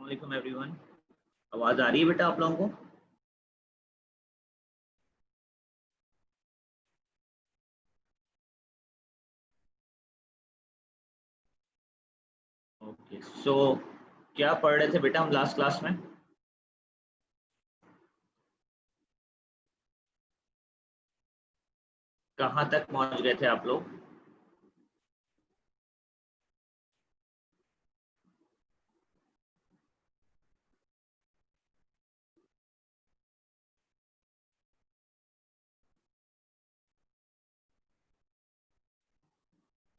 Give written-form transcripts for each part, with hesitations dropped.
अस्सलाम वालेकुम एवरीवन। आवाज़ आ रही है बेटा आप लोगों को? ओके सो क्या पढ़ रहे थे बेटा हम लास्ट क्लास में? कहाँ तक पहुँच गए थे आप लोग?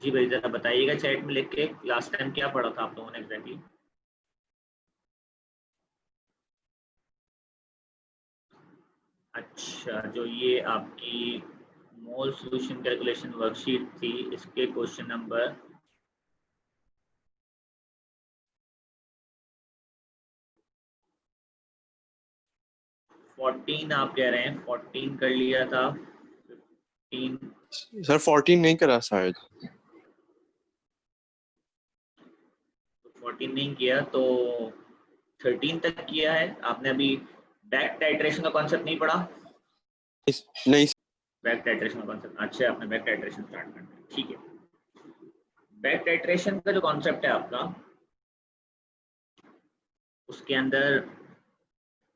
जी भाई ज़रा बताइएगा चैट में लिख के लास्ट टाइम क्या पढ़ा था आप लोगों ने एग्जैक्टली। अच्छा, जो ये आपकी मोल सॉल्यूशन कैलकुलेशन वर्कशीट थी इसके क्वेश्चन नंबर 14 आप कह रहे हैं 14 कर लिया था 15 सर 14 नहीं करा शायद। 14 नहीं किया तो 13 तक किया है आपने। अभी बैक टाइट्रेशन का कॉन्सेप्ट नहीं पढ़ा? नहीं बैक टाइट्रेशन का कॉन्सेप्ट अच्छा आपने बैक टाइट्रेशन स्टार्ट करना है, ठीक है। बैक टाइट्रेशन का जो कॉन्सेप्ट है आपका उसके अंदर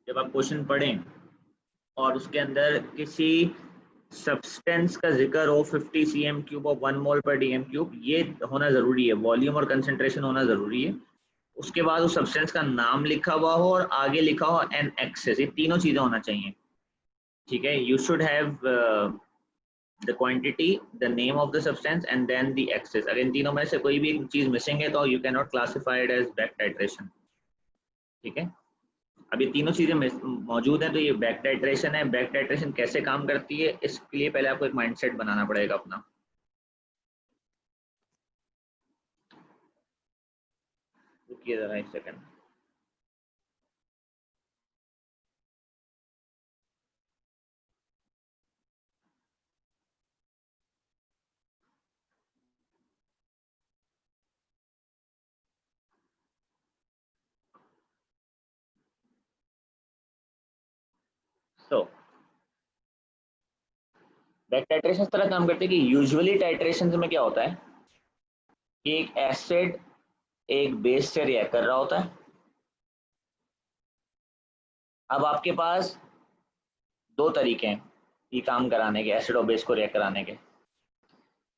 जब आप क्वेश्चन पढ़ें और उसके अंदर किसी सब्सटेंस का जिक्र हो 50 cm क्यूब और 1 मोल पर डीएम क्यूब, ये होना जरूरी है, वॉल्यूम और कंसंट्रेशन होना जरूरी है। उसके बाद उस सब्सटेंस का नाम लिखा हुआ हो और आगे लिखा हो एन एक्सेस, ये तीनों चीजें होना चाहिए, ठीक है। You should have the quantity, the name of the substance and then the excess। अगर इन तीनों में से कोई भी एक चीज मिसिंग है तो you cannot classify it as back titration, ठीक है। अब ये तीनों चीजें मौजूद हैं तो ये बैक टाइट्रेशन है। बैक टाइट्रेशन कैसे काम करती है इसके लिए पहले आपको एक माइंडसेट बनाना पड़ेगा अपना। रुकिए जरा एक सेकंड। तो बैक टाइट्रेशन इस तरह काम करती है कि यूजुअली टाइट्रेशन में क्या होता है कि एक एसिड एक बेस से रिएक्ट कर रहा होता है। अब आपके पास दो तरीके हैं ये काम कराने के, एसिड और बेस को रिएक्ट कराने के।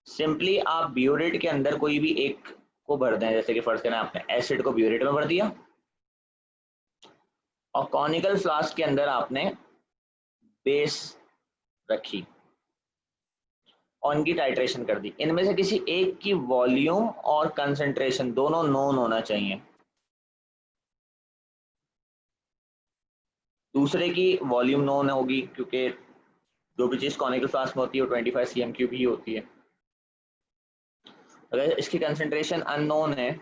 सिंपली आप ब्यूरेट के अंदर कोई भी एक को भर दें, जैसे कि फर्स्ट करना आपने एसिड को ब्यूरेट में भर दिया और कॉनिकल फ्लास्क के अंदर आपने बेस रखी और इनकी टाइट्रेशन कर दी। इनमें से किसी एक की वॉल्यूम और कंसंट्रेशन दोनों नोन होना चाहिए। दूसरे की वॉल्यूम नोन होगी क्योंकि जो भी चीज कॉनिकल फ्लास्क में होती है वो 25 cm क्यूब ही होती है। अगर इसकी कंसंट्रेशन अननोन है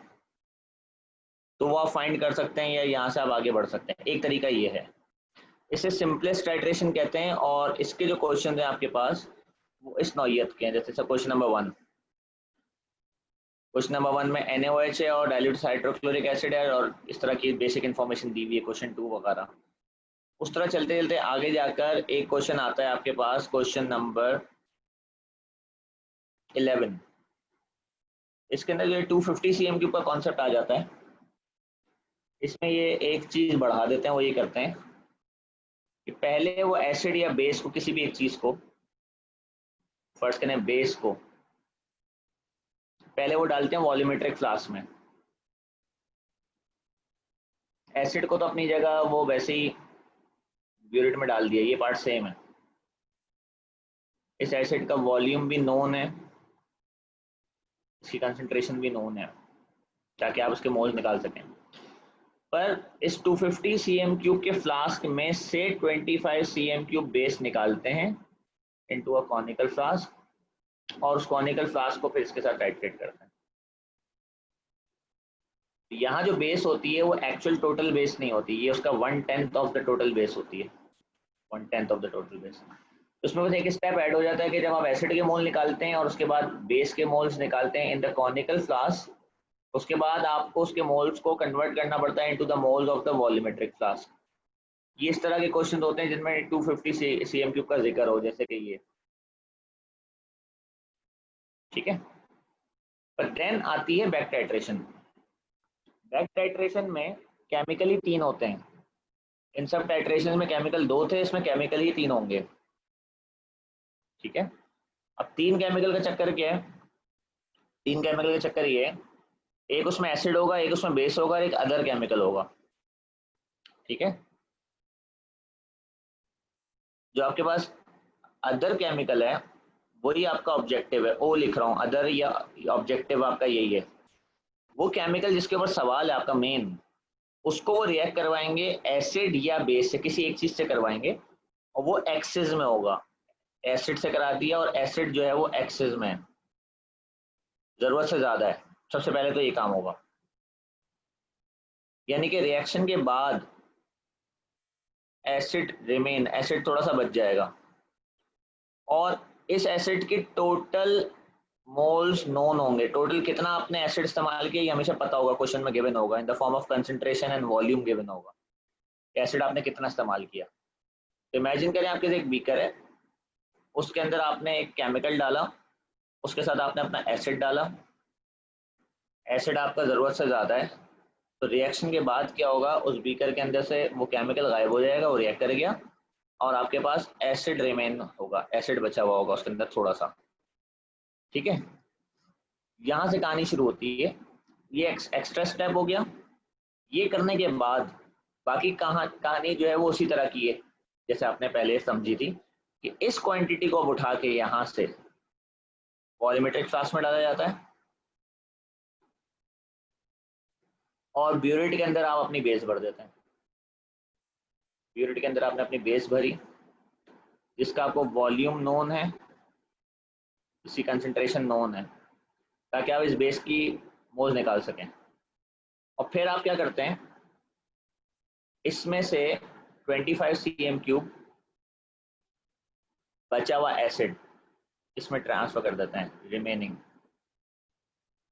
तो वो आप फाइंड कर सकते हैं या यहाँ से आप आगे बढ़ सकते हैं। एक तरीका ये है, इसे सिंपलेस्ट टाइट्रेशन कहते हैं और इसके जो क्वेश्चन है आपके पास वो इस नौयत के हैं। जैसे क्वेश्चन नंबर 1, क्वेश्चन नंबर 1 में NaOH है और डाइल्यूट हाइड्रोक्लोरिक एसिड है और इस तरह की बेसिक इन्फॉर्मेशन दी हुई है। क्वेश्चन 2 वगैरह उस तरह चलते चलते आगे जाकर एक क्वेश्चन आता है आपके पास, क्वेश्चन नंबर 11। इसके अंदर जो 250 cm क्यूब का कॉन्सेप्ट आ जाता है। इसमें ये एक चीज बढ़ा देते हैं, वो ये करते हैं कि पहले वो एसिड या बेस को, किसी भी एक चीज को, फर्स्ट करें बेस को, पहले वो डालते हैं वॉल्यूमेट्रिक फ्लास्क में। एसिड को तो अपनी जगह वो वैसे ही ब्यूरेट में डाल दिया, ये पार्ट सेम है। इस एसिड का वॉल्यूम भी नोन है, इसकी कंसंट्रेशन भी नोन है ताकि आप उसके मोल्स निकाल सकें। पर इस 250 cm क्यूब के फ्लास्क में से 25 cm क्यूब बेस निकालते हैं इनटू अ कॉनिकल फ्लास्क और उस कॉनिकल फ्लास्क को फिर इसके साथ टाइट्रेट करते हैं। यहाँ जो बेस होती है वो एक्चुअल टोटल बेस नहीं होती, ये उसका 1/10 ऑफ द टोटल बेस होती है, 1/10 ऑफ द टोटल बेस। उसमें बस एक स्टेप ऐड हो जाता है कि जब आप एसिड के मोल निकालते हैं और उसके बाद बेस के मोल्स निकालते हैं इन द कॉनिकल फ्लास्क, उसके बाद आपको उसके मोल्स को कन्वर्ट करना पड़ता है into the moles of the volumetric flask. ये इस तरह के क्वेश्चन होते हैं जिनमें 250 सीएम क्यूब का जिक्र हो, जैसे कि ये, ठीक है। पर देन आती है बैक टाइट्रेशन। बैक टाइट्रेशन में केमिकल ही 3 होते हैं। इन सब टाइट्रेशन में केमिकल 2 थे, इसमें केमिकल ही 3 होंगे, ठीक है। अब 3 केमिकल का चक्कर क्या है? 3 केमिकल का चक्कर ये है, एक उसमें एसिड होगा, एक उसमें बेस होगा और एक अदर केमिकल होगा, ठीक है। जो आपके पास अदर केमिकल है वही आपका ऑब्जेक्टिव है, ओ लिख रहा हूँ, अदर या ऑब्जेक्टिव आपका यही है। वो केमिकल जिसके ऊपर सवाल है आपका मेन, उसको वो रिएक्ट करवाएंगे एसिड या बेस से, किसी एक चीज से करवाएंगे, और वो एक्सिस में होगा। एसिड से करा दिया और एसिड जो है वो एक्सिस में है, जरूरत से ज्यादा है, सबसे पहले तो ये काम होगा। यानी कि रिएक्शन के बाद एसिड रिमेन, एसिड थोड़ा सा बच जाएगा, और इस एसिड के टोटल मोल्स नोन होंगे। टोटल कितना आपने एसिड इस्तेमाल किया ये हमेशा पता होगा, क्वेश्चन में गिवन होगा, in the form of concentration and volume given होगा, एसिड आपने कितना इस्तेमाल किया। तो इमेजिन करें आपके एक बीकर है, उसके अंदर आपने एक केमिकल डाला, उसके साथ आपने अपना एसिड डाला, एसिड आपका ज़रूरत से ज़्यादा है, तो रिएक्शन के बाद क्या होगा, उस बीकर के अंदर से वो केमिकल गायब हो जाएगा, वो रिएक्ट कर गया, और आपके पास एसिड रिमेन होगा, एसिड बचा हुआ होगा उसके अंदर थोड़ा सा, ठीक है। यहाँ से कहानी शुरू होती है, ये एक्स्ट्रा स्टेप हो गया। ये करने के बाद बाकी कहानी जो है वो उसी तरह की है जैसे आपने पहले समझी थी, कि इस क्वांटिटी को अब उठा के यहाँ से वॉल्यूमेट्रिक फ्लास्क में डाला जाता है, और ब्यूरेट के अंदर आप अपनी बेस भर देते हैं। ब्यूरेट के अंदर आपने अपनी बेस भरी, जिसका आपको वॉल्यूम नोन है, इसकी कंसंट्रेशन नोन है, ताकि आप इस बेस की मोल्स निकाल सकें। और फिर आप क्या करते हैं, इसमें से 25 सीएम क्यूब बचा हुआ एसिड इसमें ट्रांसफर कर देते हैं, रिमेनिंग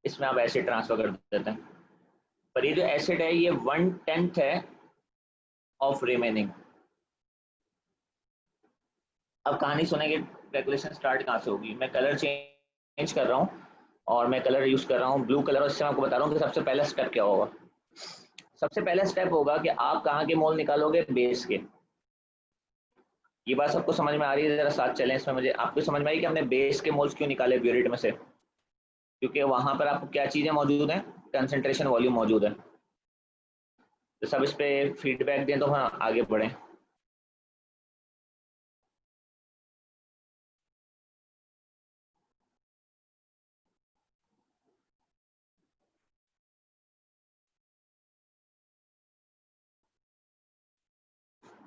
इसमें आप एसिड ट्रांसफर कर देते हैं। पर ये जो एसिड है ये 1/10 है ऑफ रिमेनिंग। अब कहानी सुनेंगे, कैलकुलेशन स्टार्ट कहाँ से होगी। मैं कलर चेंज कर रहा हूँ, और मैं कलर यूज कर रहा हूँ ब्लू कलर, और इससे मैं आपको बता रहा हूँ कि सबसे पहला स्टेप क्या होगा। सबसे पहला स्टेप होगा कि आप कहाँ के मोल निकालोगे, बेस के। ये बात सबको समझ में आ रही है? जरा साथ चलें इसमें। मुझे आपको समझ में आई कि हमने बेस के मोल्स क्यों निकाले ब्यूरेट में से? क्योंकि वहां पर आपको क्या चीजें मौजूद हैं, कंसंट्रेशन वॉल्यूम मौजूद है। तो सब इस पे फीडबैक दें तो हाँ आगे बढ़ें।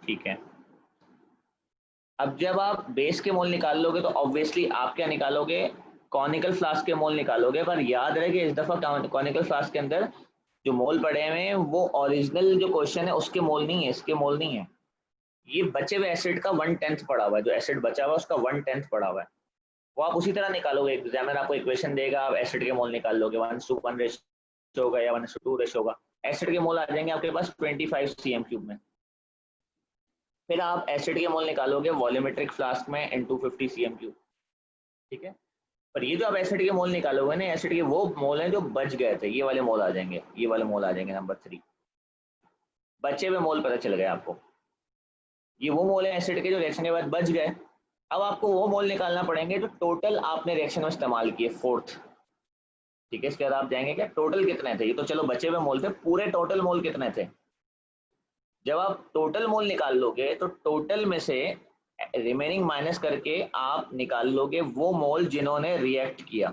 ठीक है, अब जब आप बेस के मोल निकाल लोगे तो ऑब्वियसली आप क्या निकालोगे, कॉनिकल फ्लास्क के मोल निकालोगे। पर याद रहे कि इस दफा कॉनिकल फ्लास्क के अंदर जो मोल पड़े हुए हैं वो ओरिजिनल जो क्वेश्चन है उसके मोल नहीं है, इसके मोल नहीं है। ये बचे हुए एसिड का 1/10 पड़ा हुआ है, जो एसिड बचा हुआ है उसका 1/10 पड़ा हुआ है। वो आप उसी तरह निकालोगे, एग्जामिनर आपको इक्वेशन देगा, आप एसिड के मोल निकाल लोगे, 1:1 रेशो होगा या 1:2 रेशो होगा। एसिड के मोल आ जाएंगे आपके पास 25 सीएम क्यूब में। फिर आप एसिड के मोल निकालोगे वॉल्यूमेट्रिक फ्लास्क में इन 250 सीएम क्यूब, ठीक है। पर ये जो आप एसिड के मोल निकालोगे ना, एसिड के वो मोल हैं जो बच गए थे, ये वाले मोल आ जाएंगे, ये वाले मोल आ जाएंगे नंबर 3। बचे हुए मोल पता चल गए आपको, ये वो मोल है एसिड के जो रिएक्शन के बाद बच गए। अब आपको वो मोल निकालना पड़ेंगे जो टोटल आपने रिएक्शन में इस्तेमाल किए, फोर्थ, ठीक है। इसके बाद आप जाएंगे क्या टोटल कितने थे, ये तो चलो बचे हुए मोल थे, पूरे टोटल मोल कितने थे। जब आप टोटल मोल निकाल लोगे तो टोटल में से रिमेनिंग माइनस करके आप निकाल लोगे वो मोल जिन्होंने रिएक्ट किया।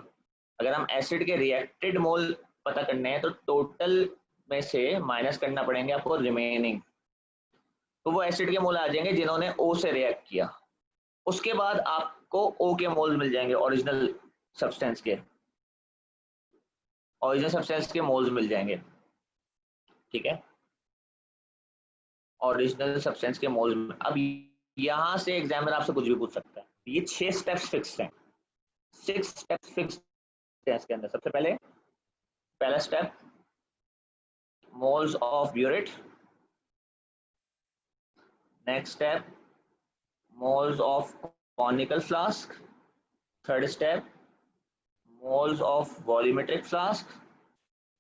अगर हम एसिड के रिएक्टेड मोल पता करने हैं तो टोटल में से माइनस करना पड़ेंगे आपको रिमेनिंग, तो वो एसिड के मोल आ जाएंगे जिन्होंने ओ से रिएक्ट किया। उसके बाद आपको ओ के मोल मिल जाएंगे, ओरिजिनल सब्सटेंस के मोल्स मिल जाएंगे, ठीक है। ओरिजिनल सब्सटेंस के मोल्स। अब यहाँ से एग्जामिनर आपसे कुछ भी पूछ सकता है। ये 6 स्टेप्स फिक्स हैं, 6 स्टेप्स फिक्स हैं इसके अंदर। सबसे पहले पहला step moles of burette, next step moles of conical flask, third step moles of volumetric flask,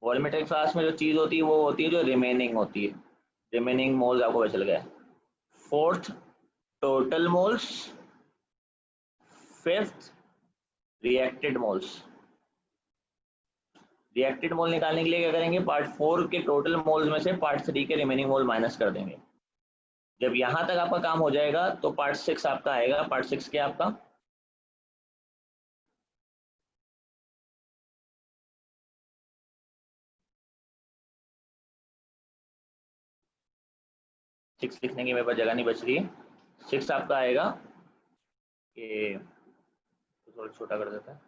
volumetric flask में जो चीज होती है वो होती है जो रिमेनिंग होती है, रिमेनिंग मोल्स आपको पता चल गया। Fourth total moles, fifth reacted moles. Reacted mole निकालने के लिए क्या करेंगे, पार्ट 4 के टोटल मोल्स में से पार्ट 3 के रिमेनिंग मोल माइनस कर देंगे। जब यहां तक आपका काम हो जाएगा तो पार्ट 6 आपका आएगा। पार्ट 6 क्या आपका, सिक्स लिखने की मेरे पास जगह नहीं बच रही है। 6 आपका आएगा कि थोड़ा छोटा कर देता है।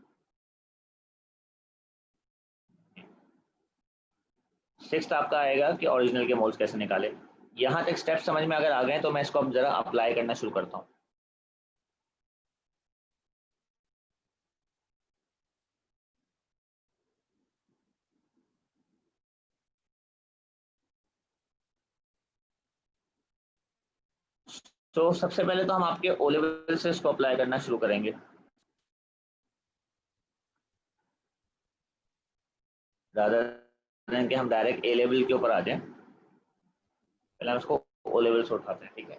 6 आपका आएगा कि ओरिजिनल के मोल्स कैसे निकाले। यहाँ तक स्टेप समझ में अगर आ गए तो मैं इसको अब जरा अप्लाई करना शुरू करता हूँ। तो सबसे पहले तो हम आपके ओ लेवल से इसको अप्लाई करना शुरू करेंगे, ज्यादा देन कि हम डायरेक्ट ए लेवल के ऊपर आ जाएं। पहले हम इसको ओ लेवल से उठाते हैं, ठीक है।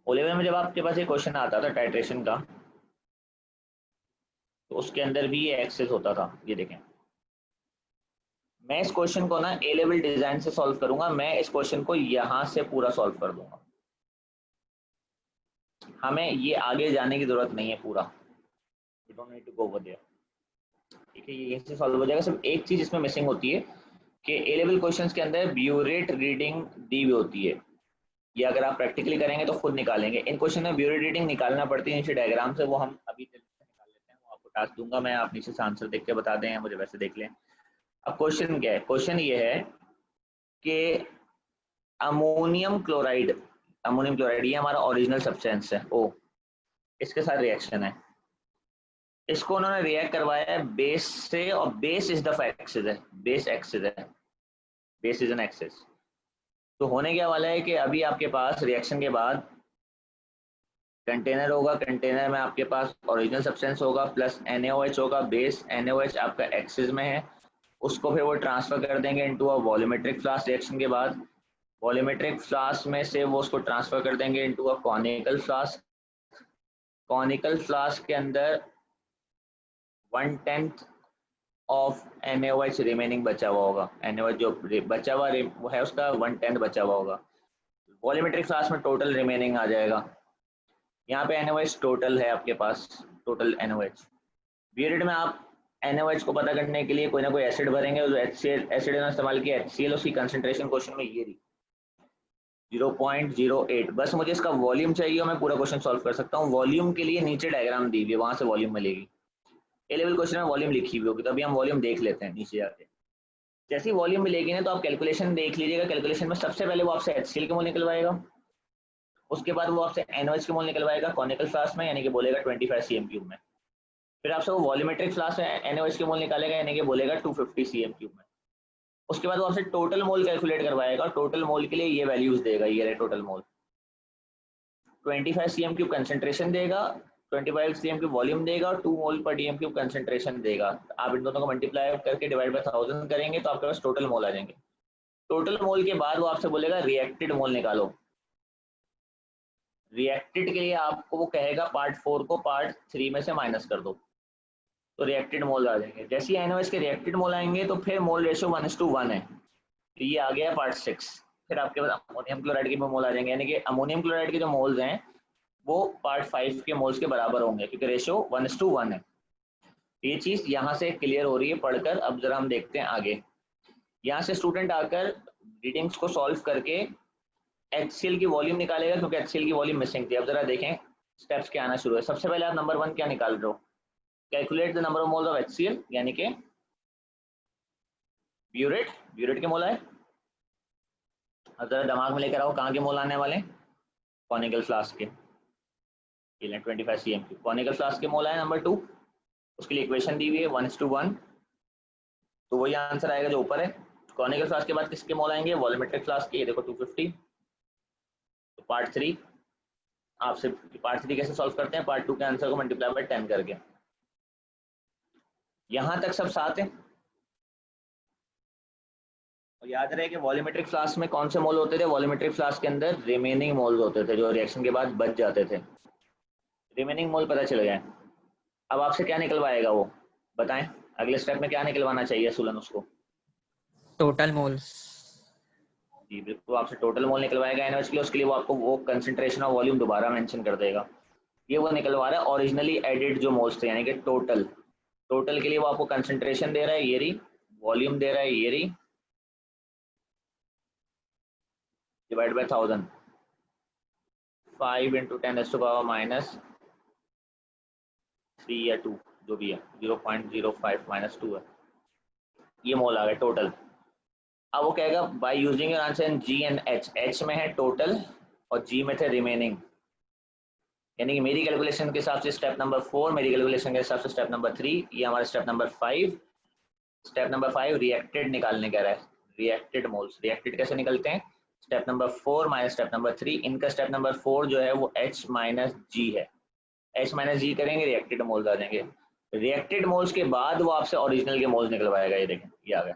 ओ लेवल में जब आपके पास एक क्वेश्चन आता था टाइट्रेशन का, तो उसके अंदर भी ये एक्सेस होता था। ये देखें, मैं इस क्वेश्चन को ना ए लेवल डिजाइन से सॉल्व करूंगा, मैं इस क्वेश्चन को यहां से पूरा सॉल्व कर दूंगा, हमें ये आगे जाने की जरूरत नहीं है पूरा, we don't need to go over there, ठीक है। ये यहीं से सॉल्व हो जाएगा। सिर्फ एक चीज इसमें मिसिंग होती है कि ए लेवल क्वेश्चंस के अंदर ब्यूरेट रीडिंग दी हुई होती है। ये अगर आप प्रैक्टिकली करेंगे तो खुद निकालेंगे। इन क्वेश्चन में ब्यूरेट रीडिंग निकालना पड़ती है नीचे डायग्राम से, वो हम अभी निकाल लेते हैं। वो आपको टास्क दूंगा मैं, आप नीचे से आंसर देख के बता दें या मुझे वैसे देख लें। अब क्वेश्चन क्या है, क्वेश्चन ये है कि अमोनियम क्लोराइड ये हमारा ओरिजिनल सब्सटेंस है ओ, इसके साथ रिएक्शन है। इसको उन्होंने रिएक्ट करवाया है बेस से, और बेस इज द एक्सिस है, बेस एक्सिस है, बेस इज एन एक्सिस। तो होने क्या वाला है कि अभी आपके पास रिएक्शन के बाद कंटेनर होगा, कंटेनर में आपके पास ओरिजिनल सब्सटेंस होगा प्लस NaOH होगा, बेस NaOH आपका एक्सिस में है, उसको फिर वो ट्रांसफर कर देंगे into a volumetric flask. Reaction के बाद वॉल्यूमेट्रिक फ्लास्क में से वो उसको ट्रांसफर कर देंगे into a conical flask. Conical flask के अंदर 1/10 ऑफ NaOH रिमेनिंग बचा हुआ होगा, NaOH जो बचा हुआ वो है उसका 1/10 बचा हुआ होगा। वॉल्यूमेट्रिक फ्लास्क में टोटल रिमेनिंग आ जाएगा। यहाँ पे NaOH टोटल है आपके पास, टोटल NaOH। ब्यूरेट में आप NaOH को पता करने के लिए कोई ना कोई एसिड भरेंगे, जो एसिड इस्तेमाल किया HCl, उसकी कंसंट्रेशन क्वेश्चन में ये रही 0.08। बस मुझे इसका वॉल्यूम चाहिए और मैं पूरा क्वेश्चन सॉल्व कर सकता हूँ। वॉल्यूम के लिए नीचे डायग्राम दी हुई है, वहां से वॉल्यूम मिलेगी। ए लेवल क्वेश्चन में वॉल्यूम लिखी हुई होगी, तो अभी हम वॉल्यूम देख लेते हैं नीचे जाके। जैसी वॉल्यूम मिलेगी ना तो आप कैलकुलेशन देख लीजिएगा। कैलकुलेशन में सबसे पहले वो आपसे HCl के मोल निकलवाएगा, उसके बाद वो आपसे NaOH के मोल निकलवाएगा कॉनिकल फ्लास्क में, यानी कि बोलेगा 25 cm क्यूब में। फिर आपसे वो वॉल्यूमेट्रिक फ्लास्क में NaOH के मोल निकालेगा, यानी कि बोलेगा 250 cm क्यूब में। उसके बाद वो आपसे टोटल मोल कैलकुलेट करवाएगा, और टोटल मोल के लिए ये वैल्यूज देगा, ये रहे total mole. 25 cm cube concentration देगा, 25 cm क्यूब वॉल्यूम देगा, और 2 मोल पर dm क्यूब कंसेंट्रेशन देगा। आप इन दोनों को मल्टीप्लाई करके डिवाइड बाय 1000 करेंगे तो आपके पास टोटल मोल आ जाएंगे। टोटल मोल के बाद वो आपसे बोलेगा रिएक्टेड मोल निकालो। रिएक्टेड के लिए आपको वो कहेगा पार्ट 4 को पार्ट 3 में से माइनस कर दो, तो रिएक्टेड मोल आ जाएंगे। जैसे ही NaOH के रिएक्टेड मोल आएंगे तो फिर मोल रेशियो 1:1 है, तो ये आ गया पार्ट 6। फिर आपके पास अमोनियम क्लोराइड के भी मोल आ जाएंगे, यानी कि अमोनियम क्लोराइड के जो मोल्स हैं वो पार्ट 5 के मोल्स के बराबर होंगे, क्योंकि रेशियो 1:1 है। ये चीज यहाँ से क्लियर हो रही है पढ़कर। अब जरा हम देखते हैं आगे। यहाँ से स्टूडेंट आकर रीडिंग्स को सॉल्व करके HCl की वॉल्यूम निकालेगा, क्योंकि HCl की वॉल्यूम मिसिंग थी। अब जरा देखें स्टेप्स क्या आना शुरू है। सबसे पहले आप नंबर 1 क्या निकाल रहे हो, calculate the number of moles of HCl, यानी कि ब्यूरेट के मोल आए। अब जरा दिमाग में लेकर आओ कहाँ के मोल आने वाले, कॉनिकल फ्लास्क के। ये लें 25 cm क्यूब। कॉनिकल फ्लास्क के मोल आए नंबर 2, उसके लिए इक्वेशन दी हुई है 1:1, तो वही आंसर आएगा जो ऊपर है। कॉनिकल फ्लास्क के बाद किसके मोल आएंगे, वॉल्यूमेट्रिक फ्लास्क के, ये देखो 250। तो पार्ट 3 आपसे, पार्ट 3 कैसे सॉल्व करते हैं, पार्ट 2 के आंसर को मल्टीप्लाई बाय 10 करके। यहां तक सब साथ है। और याद रहे कि वॉल्यूमेट्रिक फ्लास्क में कौन से मोल होते थे, वॉल्यूमेट्रिक फ्लास्क के अंदर रिमेनिंग मोल्स होते थे जो रिएक्शन के बाद बच जाते थे। रिमेनिंग मोल पता चल गया। अब आपसे क्या निकलवाएगा वो बताएं, अगले स्टेप में क्या निकलवाना चाहिए सुलन उसको। Total moles. जी बिल्कुल, आपसे टोटल मोल निकलवाएगा एनएच के लिए, उसके लिए वो आपको वो कंसंट्रेशन और वॉल्यूम दोबारा मेंशन कर देगा। ये वो निकलवा रहा है ओरिजिनली एडेड जो मोल्स थे, यानी कि टोटल। टोटल के लिए वो आपको कंसंट्रेशन दे रहा है ये रही, वॉल्यूम दे रहा है ये रही, डिवाइड बाय 1000, 5 × 10⁻³ या 2 जो भी है, 0.05 - 2 है, ये मोल आ गया टोटल। अब वो कहेगा by using your answer in G and H, H में है टोटल और जी में थे रिमेनिंग, यानी कि मेरी कैलकुलेशन के हिसाब से स्टेप नंबर 4, मेरी कैलकुलेशन के हिसाब से स्टेप नंबर 3, ये हमारा step number 5। Step number 5 reacted निकालने का रहा है, रिएक्टेड मोल्स। रिएक्टेड कैसे निकलते हैं, step number 4 minus step number 3। इनका स्टेप नंबर 4 जो है वो H - G है, H - G करेंगे रिएक्टेड मोल्स आ जाएंगे। रिएक्टेड मोल्स के बाद वो आपसे ओरिजिनल के मोल्स निकलवाएगा, ये देखें ये आ गया।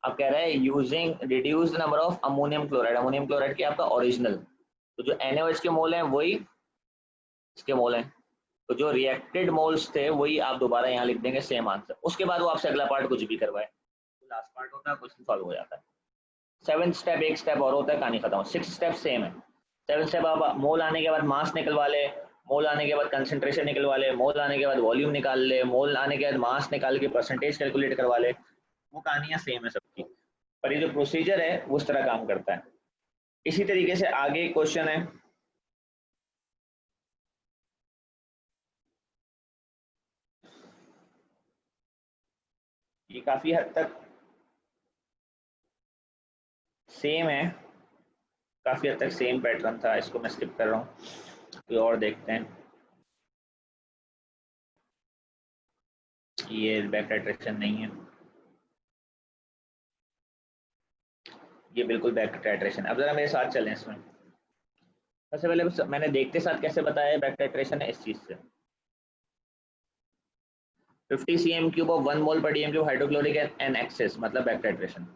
अब कह रहा है using reduce the number of ammonium chloride, ammonium chloride की आपका ओरिजिनल, तो जो NaOH के मोल हैं वही इसके मोल हैं, तो जो रिएक्टेड मोल्स थे वही आप दोबारा यहाँ लिख देंगे, सेम आंसर। उसके बाद वो आपसे अगला पार्ट कुछ भी करवाए, तो लास्ट पार्ट होता है, क्वेश्चन सॉल्व हो जाता है। 7th स्टेप एक स्टेप और होता है, कहानी खत्म। 6th स्टेप सेम है। 7th स्टेप आप मोल आने के बाद मास निकलवा ले, मोल आने के बाद कंसंट्रेशन निकलवा ले, मोल आने के बाद वॉल्यूम निकाल ले, मोल आने के बाद मास निकाल के परसेंटेज कैलकुलेट करवा ले। वो कहानियां सेम है सबकी, पर ये जो प्रोसीजर है वो उस तरह काम करता है। इसी तरीके से आगे क्वेश्चन है, ये काफी हद तक सेम है, काफी हद तक सेम पैटर्न था, इसको मैं स्किप कर रहा हूँ, कोई और देखते हैं। ये बैक टाइट्रेशन नहीं है, ये बिल्कुल बैक टाइट्रेशन। अब जरा मेरे साथ चलें इसमें। सबसे पहले मैंने देखते साथ कैसे बताया बैक टाइट्रेशन है, इस चीज से 50 cm³ ऑफ 1 मोल पर DM³ हाइड्रोक्लोरिक एंड एक्सेस, मतलब बैक टाइट्रेशन।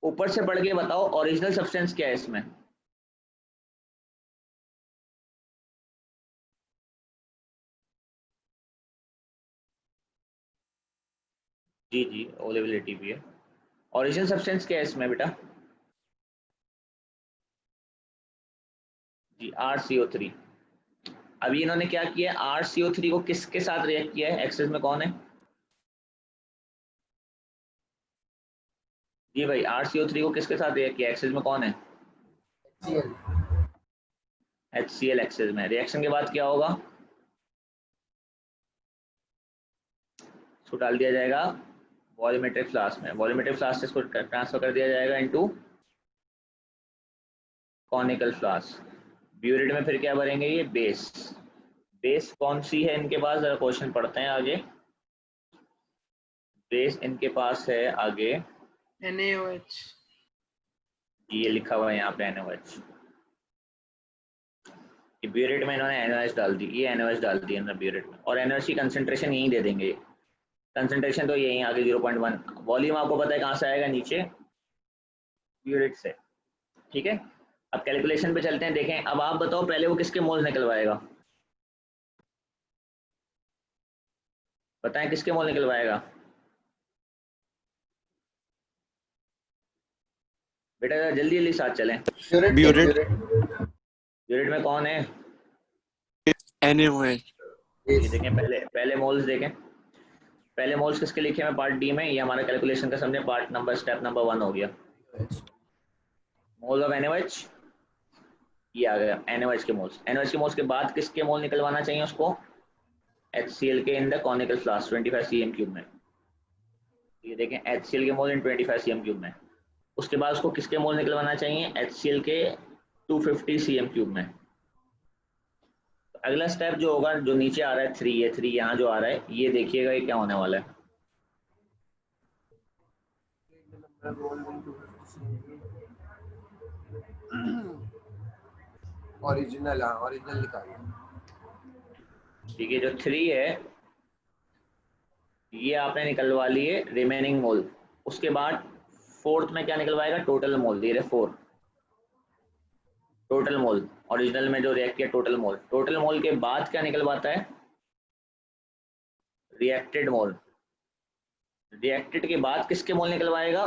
ऊपर से पढ़ के बताओ ओरिजिनल सब्सटेंस क्या है इसमें। जी जी अवेलेबिलिटी भी है। ओरिजिनल सब्सटेंस क्या है इसमें बेटा, जी RCO3। अभी इन्होंने क्या किया है, RCO3 को किसके साथ रिएक्ट किया है, एक्सेस में कौन है, जी भाई RCO3 को किसके साथ रिएक्ट किया, एक्सेस में कौन है, HCl एक्सेस में। रिएक्शन के बाद क्या होगा, इसको डाल दिया जाएगा वॉल्यूमेट्रिक फ्लास्क में, वॉल्यूमेट्रिक फ्लास्क से इसको ट्रांसफर कर दिया जाएगा इनटू कॉनिकल फ्लास्क। ब्यूरेट में फिर क्या भरेंगे, ये बेस। बेस कौन सी है इनके पास, जरा क्वेश्चन पढ़ते हैं आगे। बेस इनके पास है आगे NaOH, ये लिखा हुआ है यहाँ पे NaOH। ब्यूरेट में इन्होंने NaOH डाल दी, ये NaOH डाल दी इन्होंने ब्यूरेट में, और NaOH की कंसंट्रेशन यहीं दे देंगे, कंसंट्रेशन तो यहीं आगे 0.1। वॉल्यूम आपको पता है कहाँ से आएगा, नीचे ब्यूरेट से, ठीक है। अब कैलकुलेशन पे चलते हैं, देखें। अब आप बताओ पहले वो किसके मोल्स निकलवाएगा, बताएं किसके मोल निकलवाएगा बेटा, जल्दी जल्दी साथ चलें। ब्यूरेट, ब्यूरेट में कौन है, NaOH, ये देखें, पहले पहले मोल्स देखें, पहले मोल्स किसके लिखे हैं पार्ट डी में, ये हमारा कैलकुलेशन का समझे पार्ट नंबर, स्टेप नंबर 1 हो गया। मोल ऑफ NaOH ये आ गया, NaOH के मोल्स। NaOH के मोल्स के बाद किसके मोल निकलवाना चाहिए उसको, HCl के in the conical flask 25 cm³ में, ये देखें HCl के मोल इन 25 cm³ में। उसके बाद उसको किसके मोल निकलवाना चाहिए, HCl के 250 cm³ में। अगला स्टेप जो होगा, जो नीचे आ रहा है 3, ये 3 यहाँ जो आ रहा है, ये देखिएगा ये क्या होने वाला है। ओरिजिनल, हाँ ओरिजिनल निकालिए। ठीक है, जो 3 है ये आपने निकलवा लिए रिमेनिंग मोल। उसके बाद फोर्थ में क्या निकलवाएगा, टोटल मोल। धीरे 4 टोटल मोल, ओरिजिनल में जो रिएक्ट किया टोटल मोल। टोटल मोल के बाद क्या निकलवाता है, रिएक्टेड मोल। रिएक्टेड के बाद किसके मोल निकलवाएगा,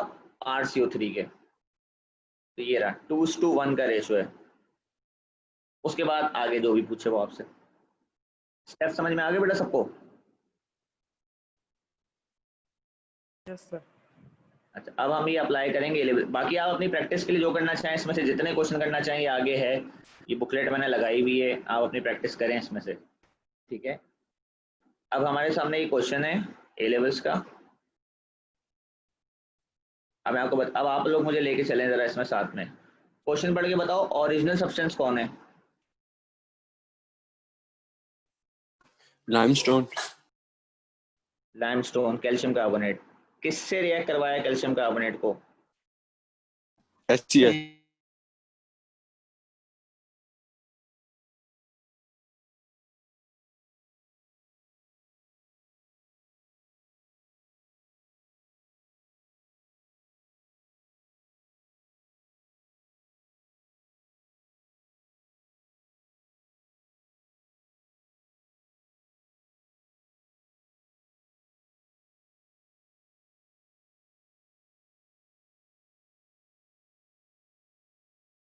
RCO3 के। तो ये रहा 2:1 का रेशो है। उसके बाद आगे जो भी पूछे वो आपसे। स्टेप समझ में आ गए बेटा सबको? Yes sir. अच्छा, अब हम ये अप्लाई करेंगे। बाकी आप अपनी प्रैक्टिस के लिए जो करना चाहें, इसमें से जितने क्वेश्चन करना चाहें ये आगे है, ये बुकलेट मैंने लगाई हुई है, आप अपनी प्रैक्टिस करें इसमें से। ठीक है, अब हमारे सामने ये क्वेश्चन है ए लेवल्स का। अब मैं आपको अब आप लोग मुझे लेके चलें जरा इसमें साथ में। क्वेश्चन पढ़ के बताओ, ओरिजिनल सब्सटेंस कौन है? लाइमस्टोन। Limestone, calcium carbonate. किससे रिएक्ट करवाया कैल्शियम कार्बोनेट को? HCl।